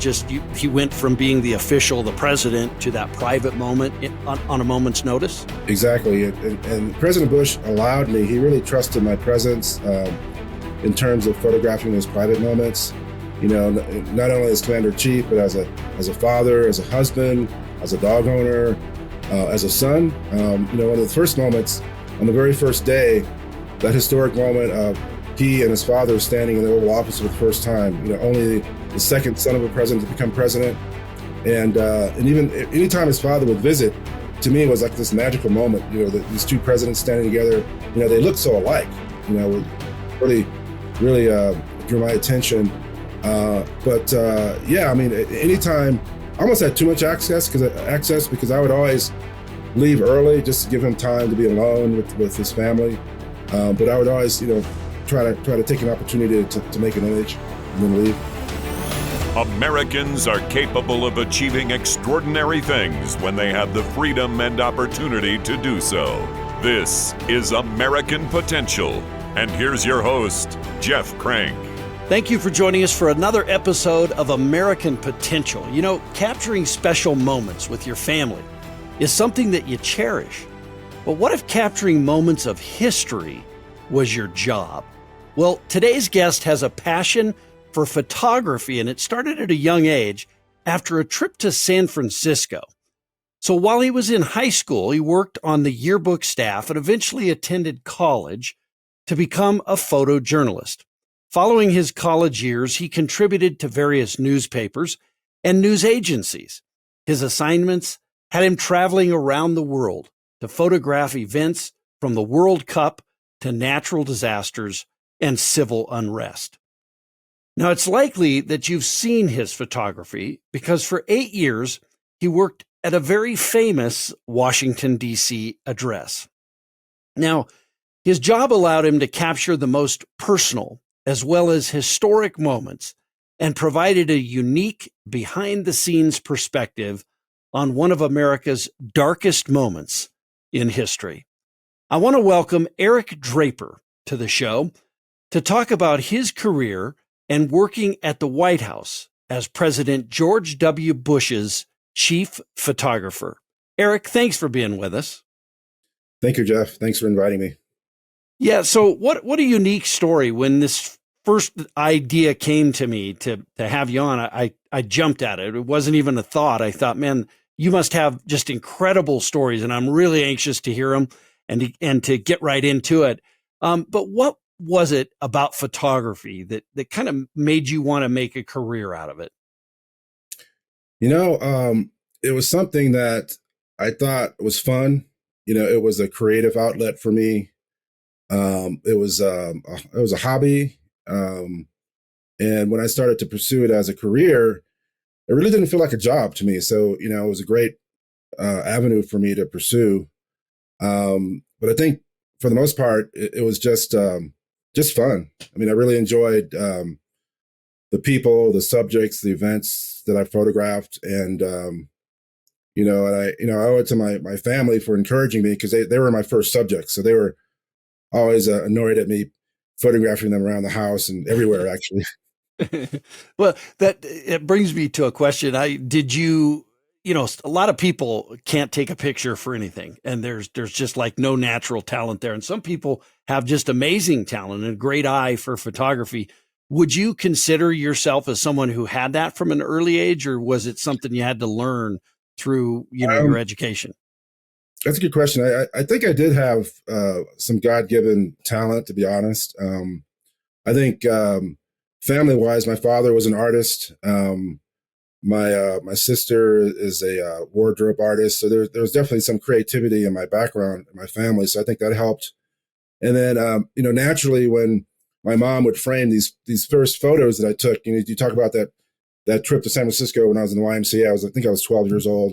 just he went from being the official, the president, to that private moment on a moment's notice? Exactly. And President Bush allowed me, he really trusted my presence in terms of photographing those private moments. You know, not only as Commander-in-Chief, but as a father, as a husband, as a dog owner, as a son. You know, one of the first moments, on the very first day, that historic moment of he and his father standing in the Oval Office for the first time. You know, only the second son of a president to become president. And even anytime his father would visit, to me, it was like this magical moment. You know, these two presidents standing together, you know, they look so alike. You know, it really drew my attention. Yeah, I mean, anytime, I almost had too much access because I would always leave early just to give him time to be alone with his family. But I would always, you know, try to take an opportunity to make an image and then leave. Americans are capable of achieving extraordinary things when they have the freedom and opportunity to do so. This is American Potential. And here's your host, Jeff Crank. Thank you for joining us for another episode of American Potential. You know, capturing special moments with your family is something that you cherish. But what if capturing moments of history was your job? Well, today's guest has a passion for photography, and it started at a young age after a trip to San Francisco. So while he was in high school, he worked on the yearbook staff and eventually attended college to become a photojournalist. Following his college years, he contributed to various newspapers and news agencies. His assignments had him traveling around the world to photograph events from the World Cup to natural disasters and civil unrest. Now, it's likely that you've seen his photography because for 8 years, he worked at a very famous Washington, D.C. address. Now, his job allowed him to capture the most personal as well as historic moments and provided a unique behind-the-scenes perspective on one of America's darkest moments in history. I want to welcome Eric Draper to the show to talk about his career and working at the White House as President George W. Bush's chief photographer. Eric, thanks for being with us. Thank you, Jeff. Thanks for inviting me. Yeah, so what a unique story. When this first idea came to me to have you on, I jumped at it. It wasn't even a thought. I thought, man, you must have just incredible stories, and I'm really anxious to hear them and to get right into it. But what was it about photography that kind of made you want to make a career out of it? You know, it was something that I thought was fun. You know, it was a creative outlet for me. It was a hobby. And when I started to pursue it as a career, it really didn't feel like a job to me. So, you know, it was a great avenue for me to pursue. But I think for the most part, it was just fun. I mean, I really enjoyed the people, the subjects, the events that I photographed, and I owe it to my family for encouraging me because they were my first subjects, so they were always annoyed at me photographing them around the house and everywhere, actually. Well, it brings me to a question. A lot of people can't take a picture for anything, and there's just like no natural talent there. And some people have just amazing talent and a great eye for photography. Would you consider yourself as someone who had that from an early age, or was it something you had to learn through, your education? That's a good question. I think I did have some God-given talent, to be honest. I think family-wise, my father was an artist. My sister is a wardrobe artist, so there was definitely some creativity in my background, in my family. So I think that helped. And then, naturally, when my mom would frame these first photos that I took, you talk about that trip to San Francisco when I was in the YMCA. I think I was 12 years old,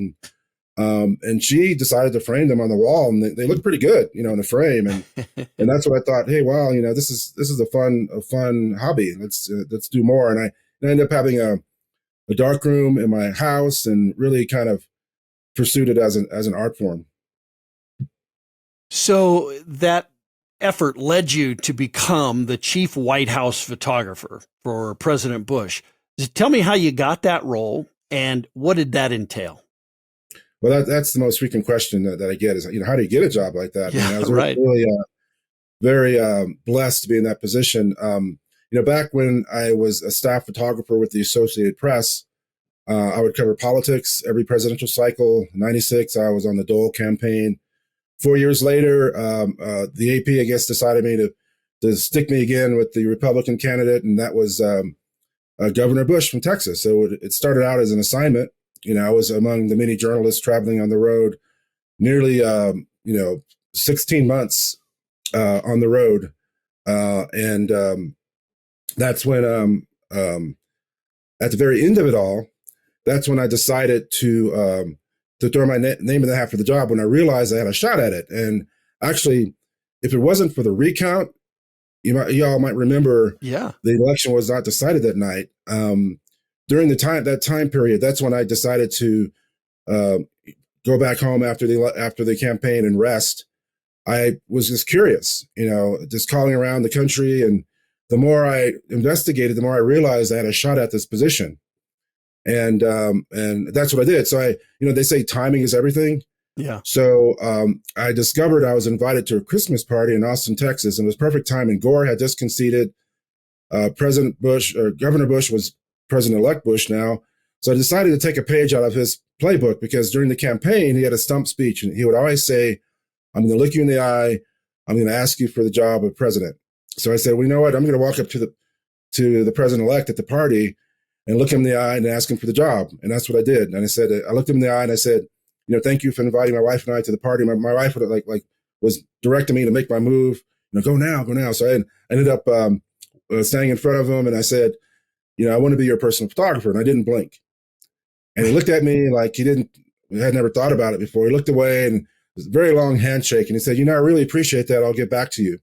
and she decided to frame them on the wall, and they looked pretty good, in the frame. And that's what I thought. Hey, wow, this is a fun hobby. Let's do more. And I ended up having a dark room in my house and really kind of pursued it as an art form. So that effort led you to become the chief White House photographer for President Bush. Tell me how you got that role and what did that entail? Well, that's the most frequent question that I get is, how do you get a job like that? Yeah, And I was right. really very blessed to be in that position. Back when I was a staff photographer with the Associated Press, I would cover politics every presidential cycle. 96, I was on the Dole campaign. 4 years later, the AP, I guess, decided to stick me again with the Republican candidate, and that was Governor Bush from Texas. So it started out as an assignment. I was among the many journalists traveling on the road, nearly 16 months on the road, and that's when at the very end of it all, that's when I decided to throw my name in the hat for the job, when I realized I had a shot at it. And actually, if it wasn't for the recount, y'all might remember, the election was not decided that night. During that time period, that's when I decided to go back home after the campaign and rest. I was just curious, just calling around the country, and the more I investigated, the more I realized I had a shot at this position. And that's what I did. So they say timing is everything. Yeah. So I discovered I was invited to a Christmas party in Austin, Texas, and it was perfect timing. Gore had just conceded. Governor Bush was President-elect Bush now. So I decided to take a page out of his playbook, because during the campaign, he had a stump speech, and he would always say, "I'm going to look you in the eye. I'm going to ask you for the job of president." So I said, well, you know what? I'm going to walk up to the president-elect at the party and look him in the eye and ask him for the job. And that's what I did. And I looked him in the eye and I said, thank you for inviting my wife and I to the party. My wife would was directing me to make my move. Go now, go now. So I ended up standing in front of him, and I said, I want to be your personal photographer. And I didn't blink. And he looked at me like he had never thought about it before. He looked away, and it was a very long handshake. And he said, I really appreciate that. I'll get back to you.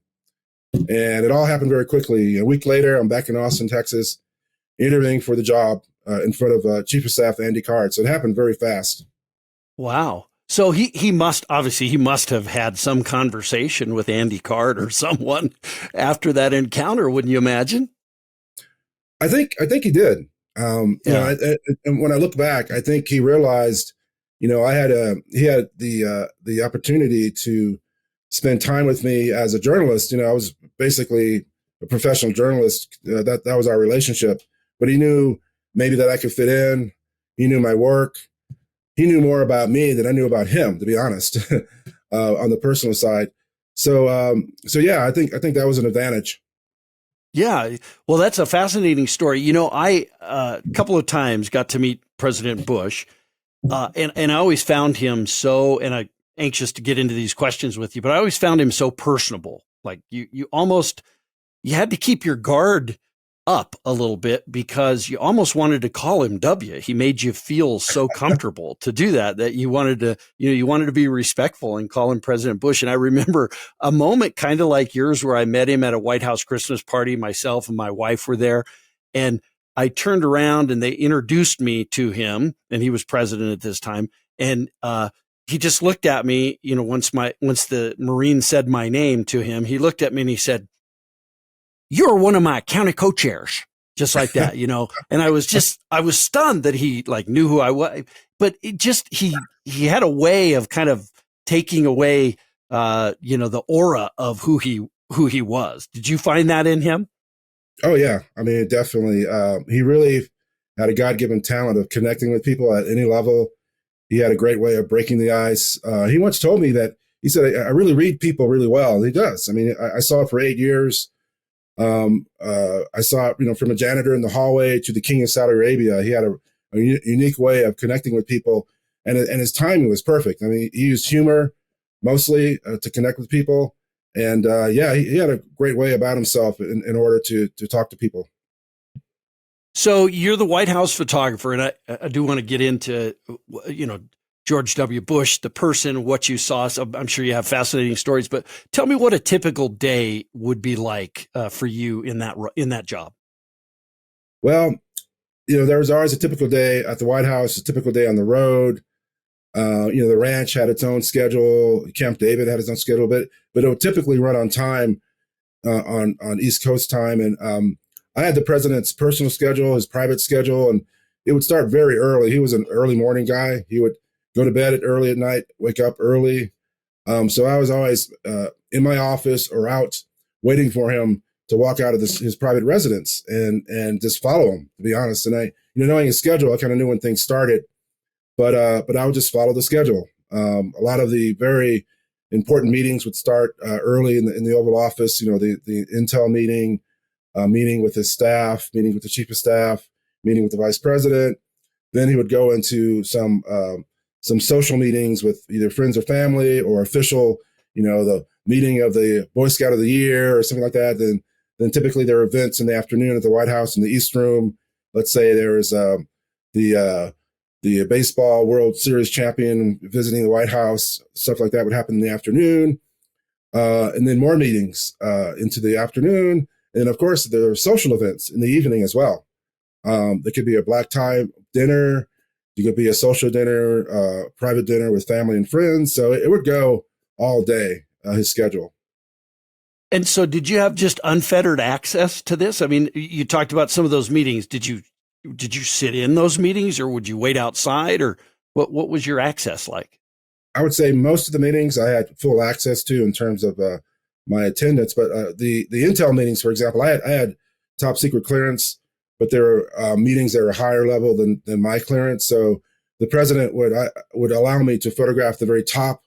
And it all happened very quickly. A week later, I'm back in Austin, Texas, interviewing for the job in front of Chief of Staff Andy Card. So it happened very fast. Wow. So he must have had some conversation with Andy Card or someone after that encounter, wouldn't you imagine? I think he did. And when I look back, I think he realized, he had the opportunity to spend time with me as a journalist. I was basically a professional journalist. That was our relationship. But he knew maybe that I could fit in. He knew my work. He knew more about me than I knew about him, to be honest, on the personal side. So yeah, I think that was an advantage. Yeah. Well, that's a fascinating story. I a couple of times got to meet President Bush, and I always found him I'm anxious to get into these questions with you, but I always found him so personable. Like you had to keep your guard up a little bit, because you almost wanted to call him W. He made you feel so comfortable to do that you wanted to be respectful and call him President Bush. And I remember a moment kind of like yours, where I met him at a White House Christmas party. Myself and my wife were there, and I turned around and they introduced me to him, and he was president at this time. And he just looked at me, once the Marine said my name to him, he looked at me and he said, "You're one of my county co-chairs," just like that, And I was stunned that he knew who I was, but he had a way of kind of taking away, the aura of who he was. Did you find that in him? Oh yeah. I mean, definitely. He really had a God-given talent of connecting with people at any level. He had a great way of breaking the ice. He once told me that, he said, I really read people really well. And he does. I mean, I saw it for 8 years. I saw, from a janitor in the hallway to the king of Saudi Arabia. He had a unique way of connecting with people, and his timing was perfect. I mean, he used humor mostly to connect with people. And he had a great way about himself in order to talk to people. So you're the White House photographer, and I do want to get into, George W. Bush, the person, what you saw. So I'm sure you have fascinating stories, but tell me what a typical day would be like for you in that job. Well, there was always a typical day at the White House, a typical day on the road. The ranch had its own schedule. Camp David had its own schedule, but it would typically run on time, on East Coast time. And I had the president's personal schedule, his private schedule, and it would start very early. He was an early morning guy. He would go to bed early at night, wake up early. So I was always in my office or out waiting for him to walk out of his private residence and just follow him, to be honest. And I, knowing his schedule, I kind of knew when things started, but I would just follow the schedule. A lot of the very important meetings would start early in the Oval Office. The Intel meeting, meeting with his staff, meeting with the chief of staff, meeting with the vice president. Then he would go into some social meetings with either friends or family or official, the meeting of the Boy Scout of the Year or something like that. Then typically there are events in the afternoon at the White House in the East Room. Let's say there's the baseball World Series champion visiting the White House. Stuff like that would happen in the afternoon. And then more meetings into the afternoon. And of course, there are social events in the evening as well. There could be a black tie dinner. It could be a social dinner, private dinner with family and friends. So it would go all day, his schedule. And so did you have just unfettered access to this? I mean, you talked about some of those meetings. Did you sit in those meetings, or would you wait outside, or what was your access like? I would say most of the meetings I had full access to in terms of my attendance. But the Intel meetings, for example, I had top secret clearance, but there are meetings that are higher level than my clearance. So the president would allow me to photograph the very top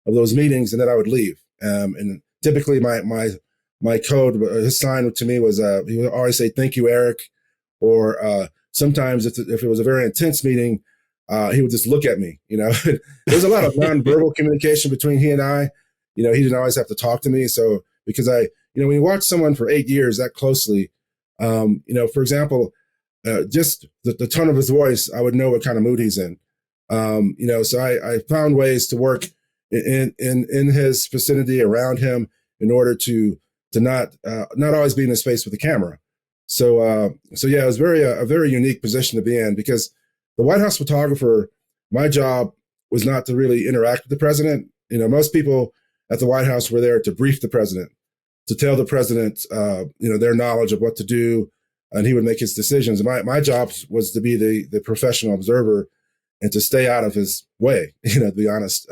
of those meetings, and then I would leave. And typically my code, his sign to me was, he would always say, "Thank you, Eric." Or sometimes if it was a very intense meeting, he would just look at me. There's a lot of nonverbal communication between he and I. He didn't always have to talk to me. So because when you watch someone for 8 years that closely, for example, just the tone of his voice, I would know what kind of mood he's in. So I found ways to work in his vicinity around him in order to not always be in his face with the camera. So yeah, it was a very unique position to be in, because the White House photographer, my job was not to really interact with the president. Most people at the White House were there to brief the president, to tell the president, their knowledge of what to do, and he would make his decisions. My job was to be the professional observer and to stay out of his way, to be honest.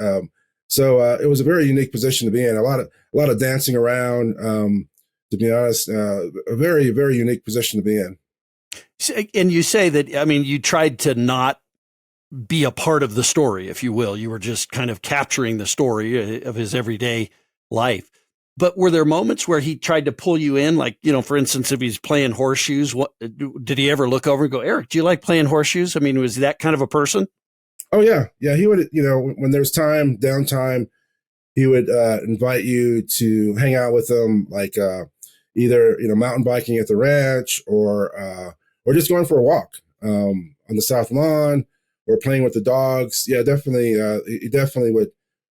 So it was a very unique position to be in. A lot of dancing around, to be honest, a very, very unique position to be in. And you say that, you tried to not be a part of the story, if you will. You were just kind of capturing the story of his everyday life. But were there moments where he tried to pull you in? Like, for instance, if he's playing horseshoes, did he ever look over and go, "Eric, do you like playing horseshoes?" Was he that kind of a person? Oh, yeah. Yeah. He would, when there's downtime, he would invite you to hang out with him, like either, mountain biking at the ranch or just going for a walk on the South Lawn or playing with the dogs. Yeah, definitely. He definitely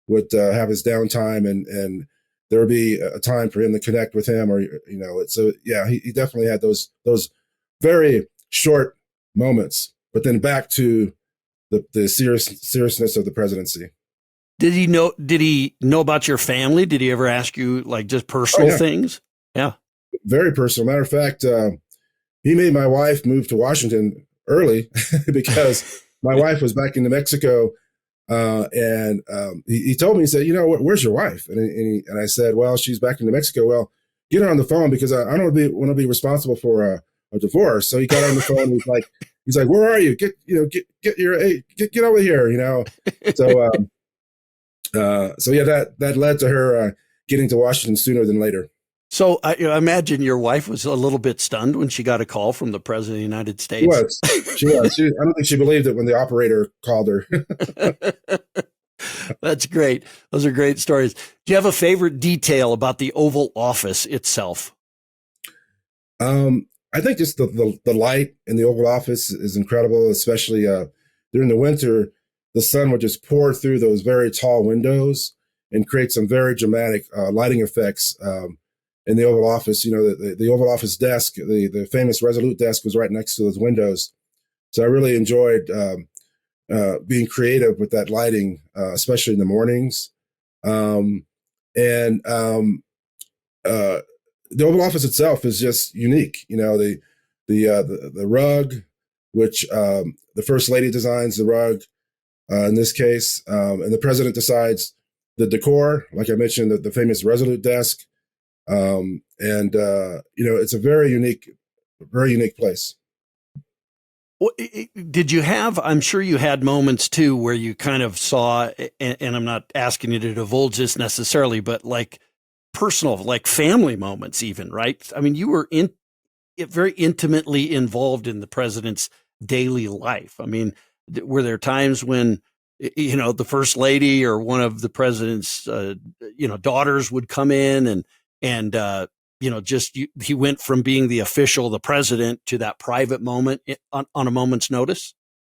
would have his downtime, and there would be a time for him to connect with him, or, so yeah, he definitely had those very short moments, but then back to the seriousness of the presidency. Did he know about your family? Did he ever ask you like just personal things? Yeah. Very personal. Matter of fact, he made my wife move to Washington early because my wife was back in New Mexico. And he told me, he said, "Where's your wife?" And I said, "Well, she's back in New Mexico." "Well, get her on the phone, because I don't want to be responsible for a divorce." So he got on the phone. He's like, "Where are you? Get over here." So yeah, that led to her getting to Washington sooner than later. So I imagine your wife was a little bit stunned when she got a call from the President of the United States. She was. I don't think she believed it when the operator called her. That's great. Those are great stories. Do you have a favorite detail about the Oval Office itself? I think just the light in the Oval Office is incredible, especially during the winter. The sun would just pour through those very tall windows and create some very dramatic lighting effects. In the Oval Office, the Oval Office desk, the famous Resolute desk, was right next to those windows. So I really enjoyed being creative with that lighting, especially in the mornings. The Oval Office itself is just unique. the rug, which the first lady designs the rug in this case, and the president decides the decor, like I mentioned, the famous Resolute desk, it's a very unique place. Well, did you have, I'm sure you had moments too where you kind of saw, and I'm not asking you to divulge this necessarily, but like personal, like family moments even, right? I mean, you were very intimately involved in the president's daily life. I mean, were there times when, the first lady or one of the president's, daughters would come in and he went from being the official, the president, to that private moment on a moment's notice?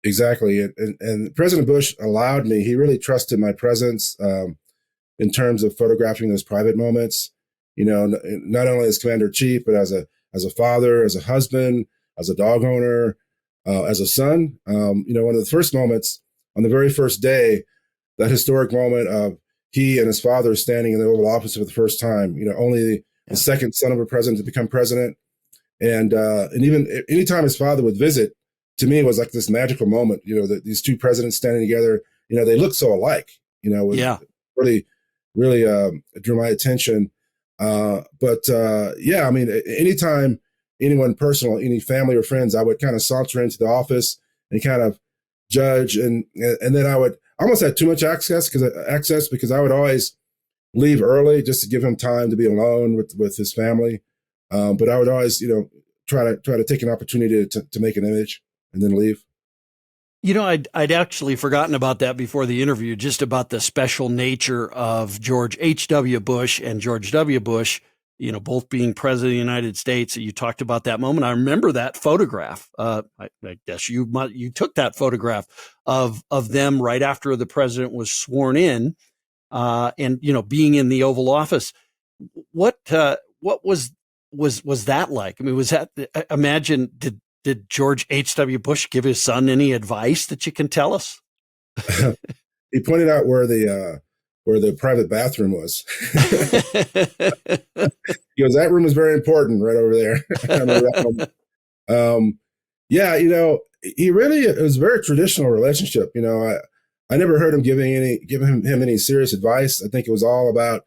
Exactly. And President Bush allowed me, he really trusted my presence in terms of photographing those private moments, not only as commander in chief, but as a father, as a husband, as a dog owner, as a son. One of the first moments on the very first day, that historic moment of he and his father standing in the Oval Office for the first time, only the second son of a president to become president. And even anytime his father would visit, to me, it was like this magical moment, these two presidents standing together, they look so alike, really, really drew my attention. Anytime anyone personal, any family or friends, I would kind of saunter into the office and kind of judge. And then I would almost have too much access because I would always leave early just to give him time to be alone with his family. But I would always, try to take an opportunity to make an image and then leave. I'd actually forgotten about that before the interview, just about the special nature of George H.W. Bush and George W. Bush, both being president of the United States. You talked about that moment. I remember that photograph. I guess you took that photograph of them right after the president was sworn in, and being in the Oval Office. What was that like? I mean, was that, imagine, did George H.W. Bush give his son any advice that you can tell us? He pointed out where the private bathroom was. He goes, that room is very important right over there. It was a very traditional relationship. I never heard him giving him any serious advice. I think it was all about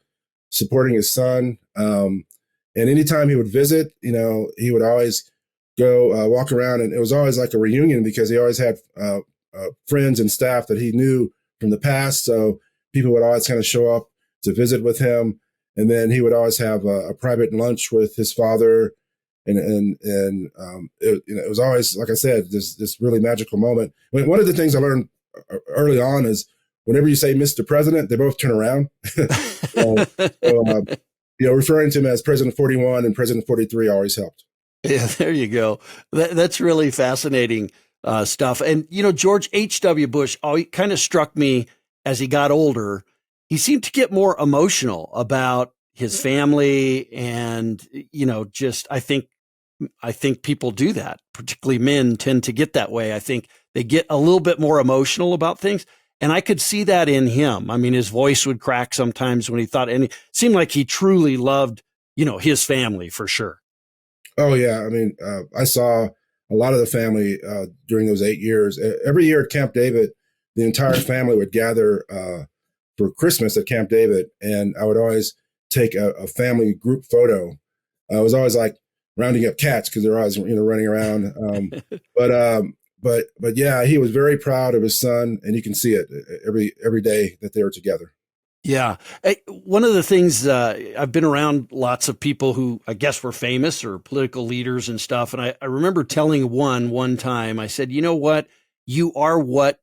supporting his son. And anytime he would visit, he would always go walk around, and it was always like a reunion because he always had friends and staff that he knew from the past. So people would always kind of show up to visit with him, and then he would always have a private lunch with his father, and it was always, like I said, this really magical moment. One of the things I learned early on is whenever you say Mr. President, they both turn around. Referring to him as President 41 and President 43 always helped. Yeah, there you go. That's really fascinating stuff. And, George H.W. Bush kind of struck me as he got older. He seemed to get more emotional about his family. And, I think people do that, particularly men tend to get that way. I think they get a little bit more emotional about things. And I could see that in him. I mean, his voice would crack sometimes when he thought, and it seemed like he truly loved, his family for sure. Oh, yeah. I mean, I saw a lot of the family during those 8 years. Every year at Camp David, the entire family would gather for Christmas at Camp David, and I would always take a family group photo. I was always like rounding up cats because they're always running around. But yeah, he was very proud of his son, and you can see it every day that they were together. Yeah. One of the things, I've been around lots of people who I guess were famous or political leaders and stuff. And I remember telling one time, I said, you know what? You are what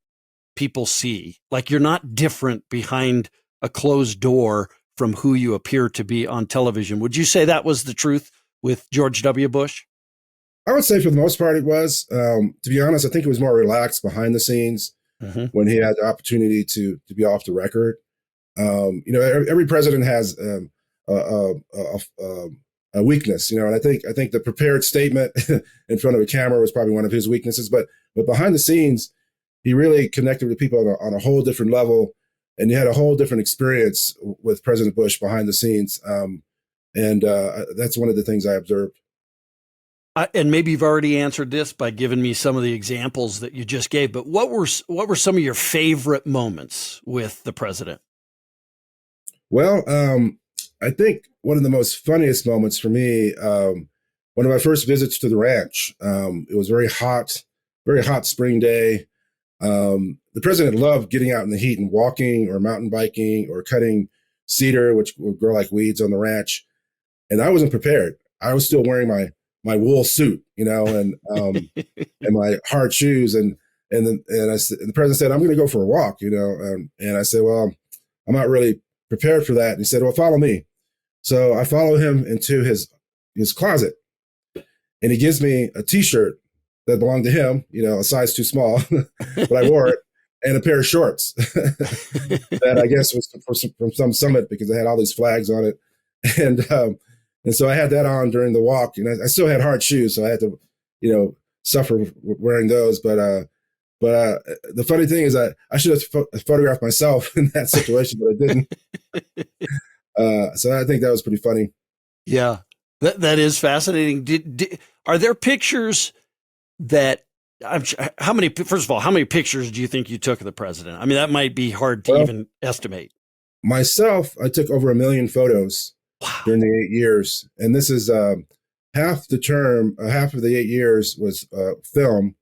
people see. Like, you're not different behind a closed door from who you appear to be on television. Would you say that was the truth with George W. Bush? I would say for the most part it was. To be honest, I think it was more relaxed behind the scenes when he had the opportunity to be off the record. Every president has a weakness, and I think the prepared statement in front of a camera was probably one of his weaknesses. But behind the scenes, he really connected with people on a whole different level, and you had a whole different experience with President Bush behind the scenes. And that's one of the things I observed. And maybe you've already answered this by giving me some of the examples that you just gave, but what were some of your favorite moments with the president? Well, I think one of the most funniest moments for me, one of my first visits to the ranch, it was very hot spring day. The president loved getting out in the heat and walking or mountain biking or cutting cedar, which would grow like weeds on the ranch. And I wasn't prepared. I was still wearing my wool suit, and and my hard shoes. And the president said, "I'm going to go for a walk," and I said, "Well, I'm not really prepared for that." And he said, "Well, follow me." So I follow him into his closet, and he gives me a T-shirt that belonged to him, a size too small, but I wore it, and a pair of shorts that I guess was from some summit because they had all these flags on it. And so I had that on during the walk, and I still had hard shoes, so I had to, suffer wearing those. But the funny thing is I should have photographed myself in that situation, but I didn't. So I think that was pretty funny. Yeah, that is fascinating. Are there pictures that first of all, how many pictures do you think you took of the president? I mean, that might be hard to even estimate. Myself, I took over 1 million photos during the 8 years. And this is half of the 8 years was film.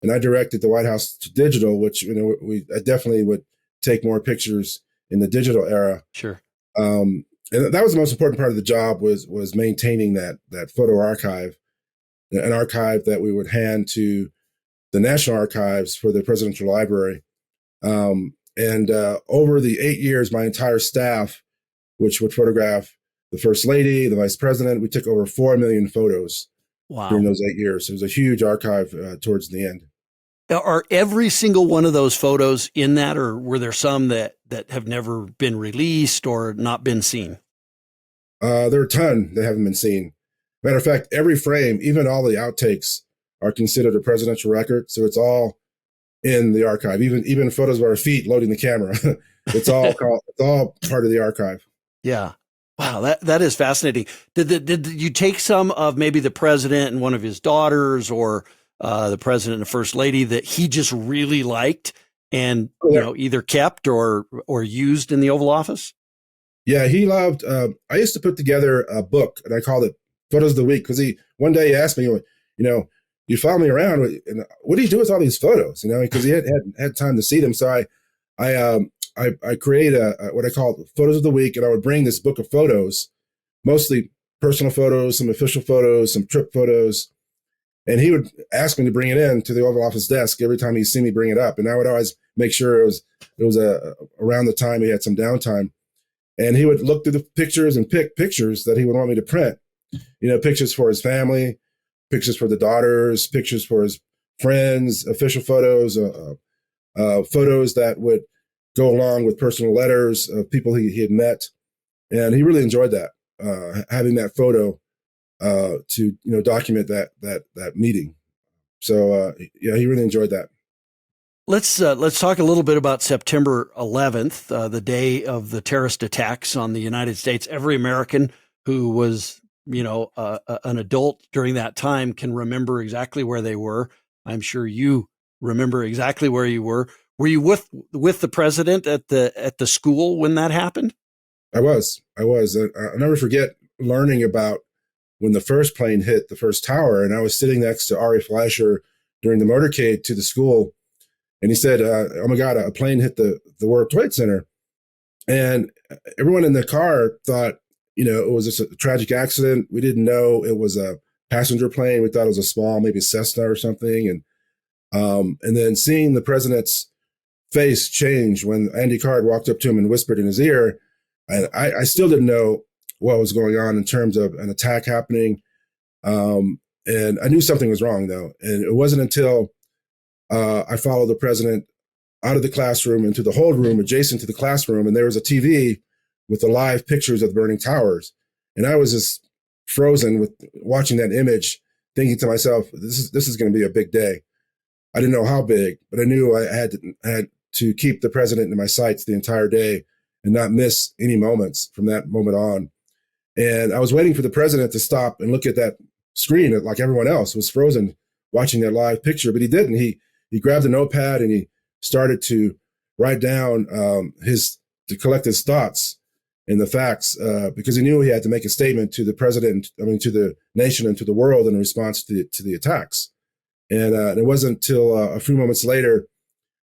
And I directed the White House to digital, which, I definitely would take more pictures in the digital era. Sure. And that was the most important part of the job was maintaining that photo archive, an archive that we would hand to the National Archives for the Presidential Library. And over the 8 years, my entire staff, which would photograph the First Lady, the Vice President, we took over 4 million photos during those 8 years. It was a huge archive towards the end. Are every single one of those photos in that, or were there some that have never been released or not been seen? There are a ton that haven't been seen. Matter of fact, every frame, even all the outtakes, are considered a presidential record. So it's all in the archive, even photos of our feet loading the camera. It's all part of the archive. Yeah. Wow, that is fascinating. Did you take some of maybe the president and one of his daughters, or the president and the first lady that he just really liked and either kept or used in the Oval Office? Yeah, he loved. I used to put together a book, and I called it Photos of the Week, because one day he asked me, you follow me around, and what do you do with all these photos? Because he had time to see them. So I create what I call Photos of the Week, and I would bring this book of photos, mostly personal photos, some official photos, some trip photos, and he would ask me to bring it in to the Oval Office desk every time he'd see me bring it up, and I would always make sure it was around the time he had some downtime, and he would look through the pictures and pick pictures that he would want me to print, pictures for his family, pictures for the daughters, pictures for his friends, official photos, photos that would go along with personal letters of people he had met. And he really enjoyed that, having that photo to document that meeting. So he really enjoyed that. Let's talk a little bit about September 11th, the day of the terrorist attacks on the United States. Every American who was an adult during that time can remember exactly where they were. I'm sure you remember exactly where you were. Were you with the president at the school when that happened? I was. I'll never forget learning about when the first plane hit the first tower, and I was sitting next to Ari Fleischer during the motorcade to the school, and he said, "Oh my God, a plane hit the World Trade Center," and everyone in the car thought, it was just a tragic accident. We didn't know it was a passenger plane. We thought it was a small, maybe Cessna or something, and then seeing the president's face change when Andy Card walked up to him and whispered in his ear, and I still didn't know what was going on in terms of an attack happening. And I knew something was wrong, though. And it wasn't until I followed the president out of the classroom into the hold room adjacent to the classroom, and there was a TV with the live pictures of the burning towers. And I was just frozen with watching that image, thinking to myself, this is going to be a big day. I didn't know how big, but I knew I had to keep the president in my sights the entire day and not miss any moments from that moment on. And I was waiting for the president to stop and look at that screen like everyone else, was frozen watching that live picture, but he didn't. He grabbed a notepad and he started to write down to collect his thoughts and the facts, because he knew he had to make a statement to the president, to the nation and to the world in response to the attacks. And it wasn't until a few moments later,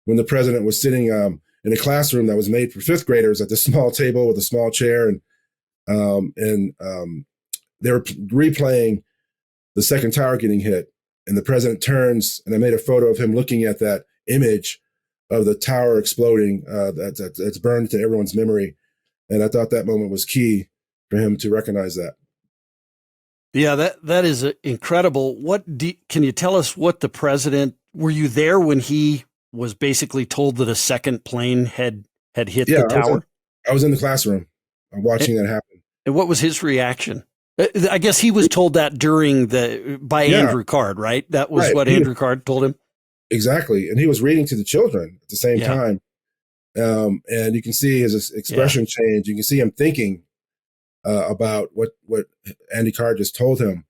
when the president was sitting in a classroom that was made for fifth graders at this small table with a small chair, and they were replaying the second tower getting hit, and the president turns, and I made a photo of him looking at that image of the tower exploding that's burned to everyone's memory. And I thought that moment was key for him to recognize that. Yeah, that is incredible. Can you tell us what the president, were you there when he was basically told that a second plane had hit the tower? I was in the classroom watching that happen. And what was his reaction? I guess he was told that by Andrew Card, right? That was right. What Andrew Card told him? Exactly. And he was reading to the children at the same time. And you can see his expression change. You can see him thinking about what Andy Card just told him.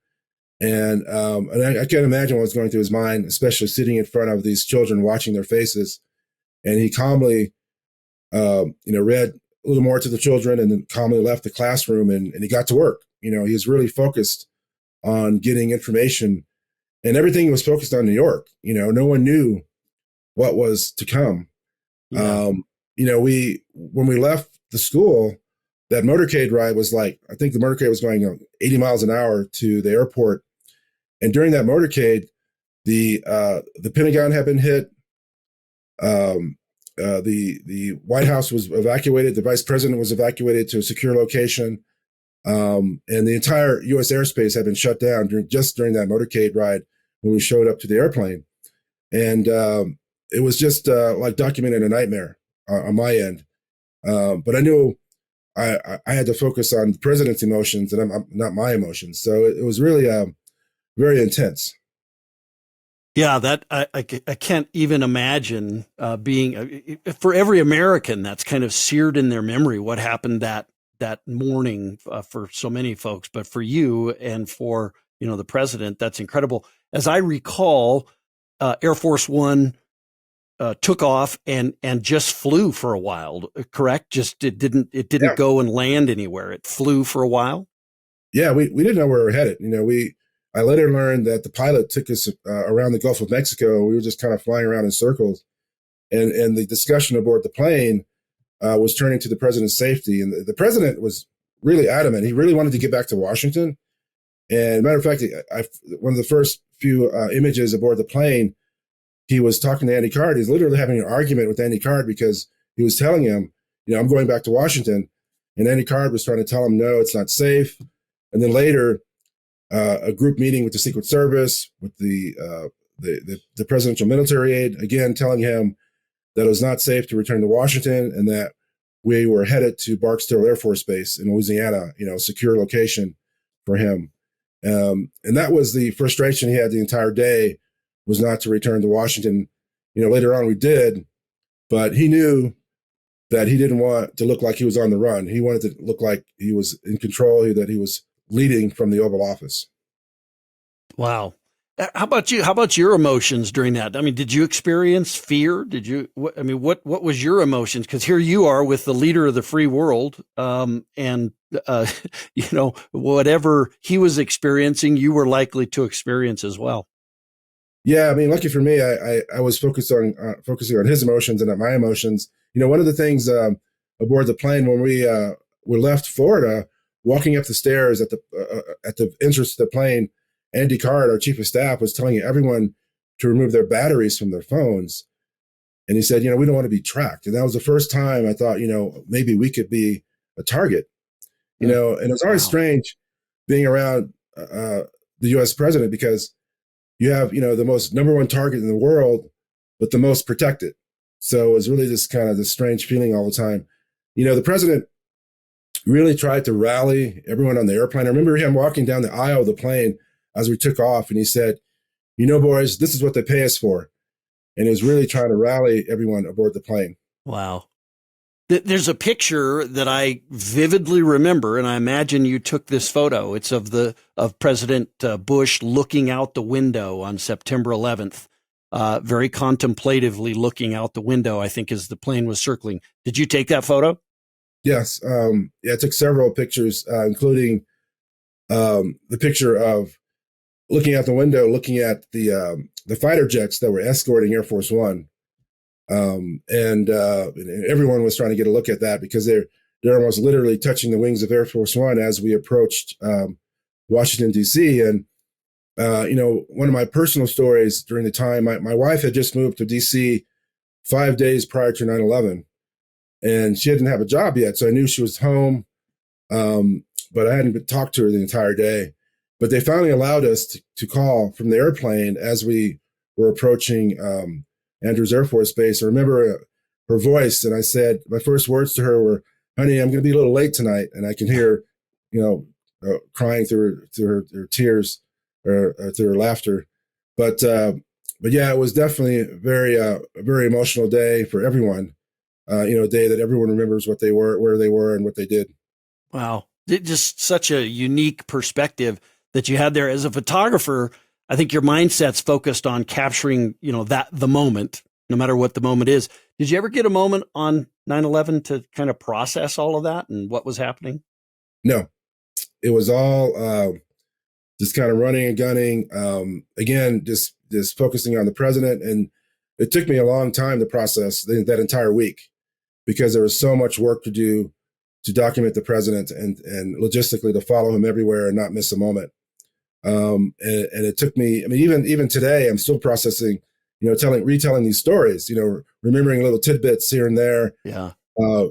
And I can't imagine what was going through his mind, especially sitting in front of these children, watching their faces. And he calmly, read a little more to the children and then calmly left the classroom and he got to work. He was really focused on getting information, and everything was focused on New York. No one knew what was to come. Yeah. When we left the school, that motorcade ride was I think the motorcade was going 80 miles an hour to the airport. And during that motorcade, the Pentagon had been hit. The White House was evacuated. The vice president was evacuated to a secure location. And the entire U.S. airspace had been shut down during that motorcade ride when we showed up to the airplane. And it was just like documenting a nightmare on my end. But I knew I had to focus on the president's emotions and I'm not my emotions. So it was really very intense. Yeah, that I can't even imagine being for every American that's kind of seared in their memory what happened that morning for so many folks, but for you and for the president, that's incredible. As I recall, Air Force One took off and just flew for a while. Correct? Just it didn't go and land anywhere. It flew for a while. Yeah, we didn't know where we were headed. I later learned that the pilot took us around the Gulf of Mexico. We were just kind of flying around in circles, and the discussion aboard the plane was turning to the president's safety. And the president was really adamant. He really wanted to get back to Washington. And matter of fact, one of the first few images aboard the plane, he was talking to Andy Card. He's literally having an argument with Andy Card because he was telling him, I'm going back to Washington. And Andy Card was trying to tell him, no, it's not safe. And then later, a group meeting with the Secret Service, with the presidential military aide, again, telling him that it was not safe to return to Washington and that we were headed to Barksdale Air Force Base in Louisiana, secure location for him. And that was the frustration he had the entire day, was not to return to Washington. Later on we did, but he knew that he didn't want to look like he was on the run. He wanted to look like he was in control, that he was leading from the Oval Office. Wow. How about you? How about your emotions during that? I mean, did you experience fear? What was your emotions? Because here you are with the leader of the free world, whatever he was experiencing, you were likely to experience as well. Yeah, lucky for me, I was focusing on his emotions and not my emotions. One of the things aboard the plane when we left Florida, walking up the stairs at the entrance to the plane, Andy Card, our chief of staff, was telling everyone to remove their batteries from their phones. And he said, we don't want to be tracked. And that was the first time I thought, maybe we could be a target, and it was always strange being around the U.S. president, because you have, the most number one target in the world, but the most protected. So it was really just kind of this strange feeling all the time. The president really tried to rally everyone on the airplane. I remember him walking down the aisle of the plane as we took off, and he said, boys, this is what they pay us for. And he was really trying to rally everyone aboard the plane. Wow. There's a picture that I vividly remember, and I imagine you took this photo. It's of President Bush looking out the window on September 11th, very contemplatively looking out the window, I think, as the plane was circling. Did you take that photo? Yes. I took several pictures, including the picture of looking out the window, looking at the fighter jets that were escorting Air Force One. And everyone was trying to get a look at that because they're almost literally touching the wings of Air Force One as we approached Washington, D.C. And, one of my personal stories during the time, my wife had just moved to D.C. 5 days prior to 9/11, and she didn't have a job yet. So I knew she was home, but I hadn't talked to her the entire day. But they finally allowed us to call from the airplane as we were approaching Andrews Air Force Base. I remember her voice, and I said, my first words to her were, "Honey, I'm going to be a little late tonight." And I can hear, crying through her tears or through her laughter. But yeah, it was definitely a very emotional day for everyone. A day that everyone remembers what they were, where they were, and what they did. Wow. Just such a unique perspective that you had there as a photographer. I think your mindset's focused on capturing, the moment, no matter what the moment is. Did you ever get a moment on 9/11 to kind of process all of that and what was happening? No, it was all just kind of running and gunning. Again, just focusing on the president. And it took me a long time to process that entire week because there was so much work to do to document the president and logistically to follow him everywhere and not miss a moment. And it took me, even today, I'm still processing, retelling these stories, remembering little tidbits here and there. Yeah.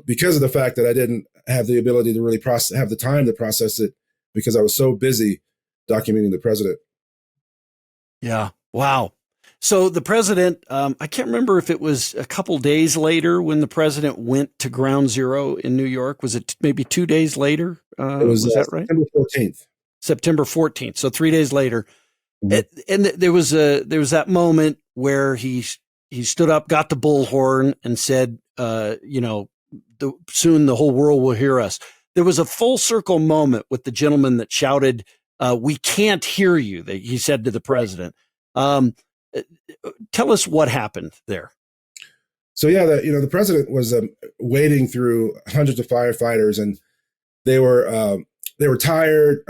Because of the fact that I didn't have the ability to really have the time to process it because I was so busy documenting the president. Yeah. Wow. So the president, I can't remember if it was a couple days later when the president went to Ground Zero in New York. Was it maybe 2 days later? It was that right? September 14th. September 14th. So 3 days later. Mm-hmm. And there was that moment where he stood up, got the bullhorn and said, soon the whole world will hear us. There was a full circle moment with the gentleman that shouted, "We can't hear you," that he said to the president. Tell us what happened there. So yeah, the president was wading through hundreds of firefighters, and they were tired,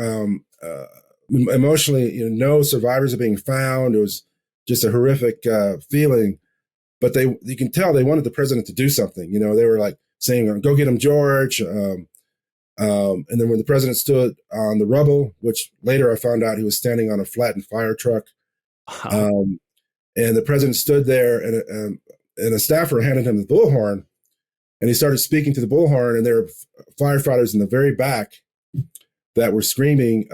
emotionally. No survivors are being found. It was just a horrific feeling. But you can tell they wanted the president to do something. They were like saying, "Go get him, George." And then when the president stood on the rubble, which later I found out he was standing on a flattened fire truck. And the president stood there, and a staffer handed him the bullhorn, and he started speaking to the bullhorn, and there were firefighters in the very back that were screaming.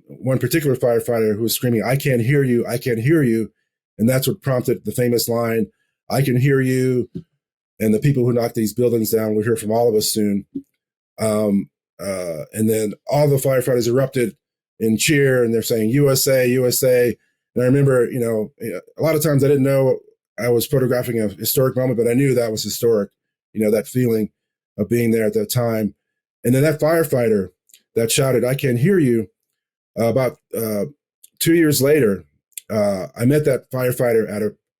One particular firefighter who was screaming, "I can't hear you, I can't hear you." And that's what prompted the famous line, "I can hear you, and the people who knocked these buildings down will hear from all of us soon." And then all the firefighters erupted in cheer, and they're saying, "USA, USA." And I remember, a lot of times I didn't know I was photographing a historic moment, but I knew that was historic, that feeling of being there at that time. And then that firefighter that shouted, "I can't hear you," about 2 years later, I met that firefighter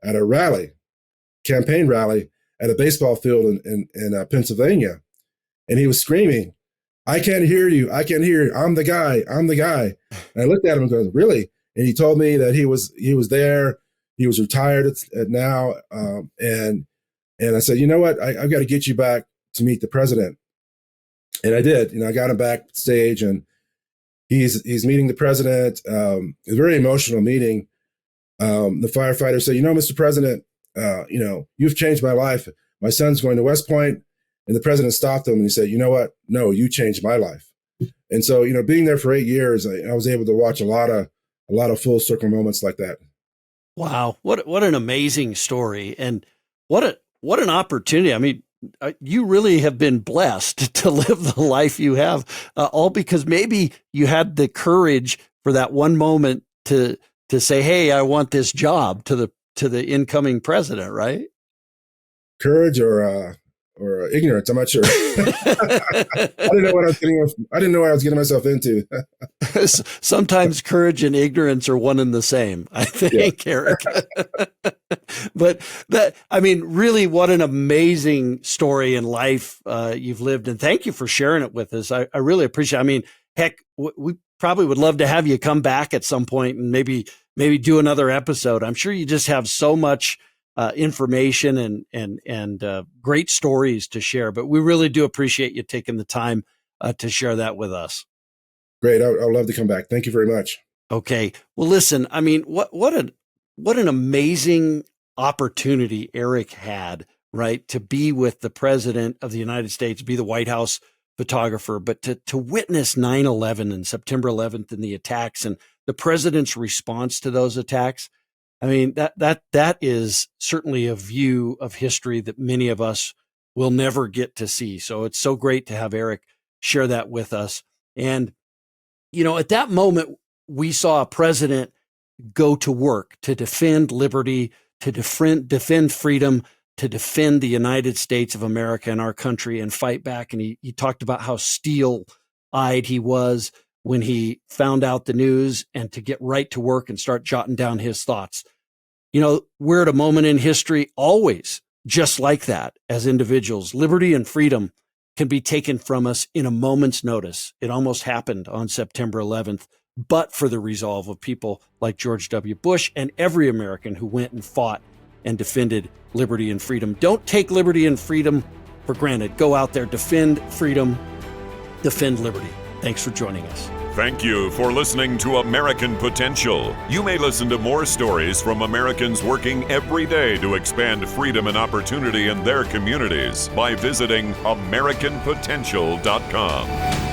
at a rally, campaign rally at a baseball field in Pennsylvania. And he was screaming, "I can't hear you, I can't hear you. I'm the guy, I'm the guy." And I looked at him and goes, "Really?" And he told me that he was there. He was retired at now. And I said, "You know what? I've got to get you back to meet the president." And I did. I got him backstage, and he's meeting the president. It was a very emotional meeting. The firefighter said, "Mr. President, you've changed my life. My son's going to West Point." And the president stopped him and he said, "You know what? No, you changed my life." And so, being there for 8 years, I was able to watch a lot of full circle moments like that. Wow. What an amazing story. And what an opportunity. You really have been blessed to live the life you have, all because maybe you had the courage for that one moment to say, "Hey, I want this job," to the incoming president, right? Courage or or ignorance. I'm not sure. I didn't know what I was getting myself into. Sometimes courage and ignorance are one and the same, I think, yeah. Eric. But really, what an amazing story in life you've lived. And thank you for sharing it with us. I really appreciate it. Heck, we probably would love to have you come back at some point and maybe do another episode. I'm sure you just have so much information and great stories to share. But we really do appreciate you taking the time to share that with us. Great. I'd love to come back. Thank you very much. Okay. Well, listen, what an amazing opportunity Eric had, right? To be with the President of the United States, be the White House photographer, but to witness 9/11 and September 11th and the attacks and the President's response to those attacks. That is certainly a view of history that many of us will never get to see. So it's so great to have Eric share that with us. And, at that moment, we saw a president go to work to defend liberty, to defend freedom, to defend the United States of America and our country and fight back. And he talked about how steel-eyed he was when he found out the news and to get right to work and start jotting down his thoughts. We're at a moment in history always just like that as individuals. Liberty and freedom can be taken from us in a moment's notice. It almost happened on September 11th, but for the resolve of people like George W. Bush and every American who went and fought and defended liberty and freedom. Don't take liberty and freedom for granted. Go out there, defend freedom, defend liberty. Thanks for joining us. Thank you for listening to American Potential. You may listen to more stories from Americans working every day to expand freedom and opportunity in their communities by visiting AmericanPotential.com.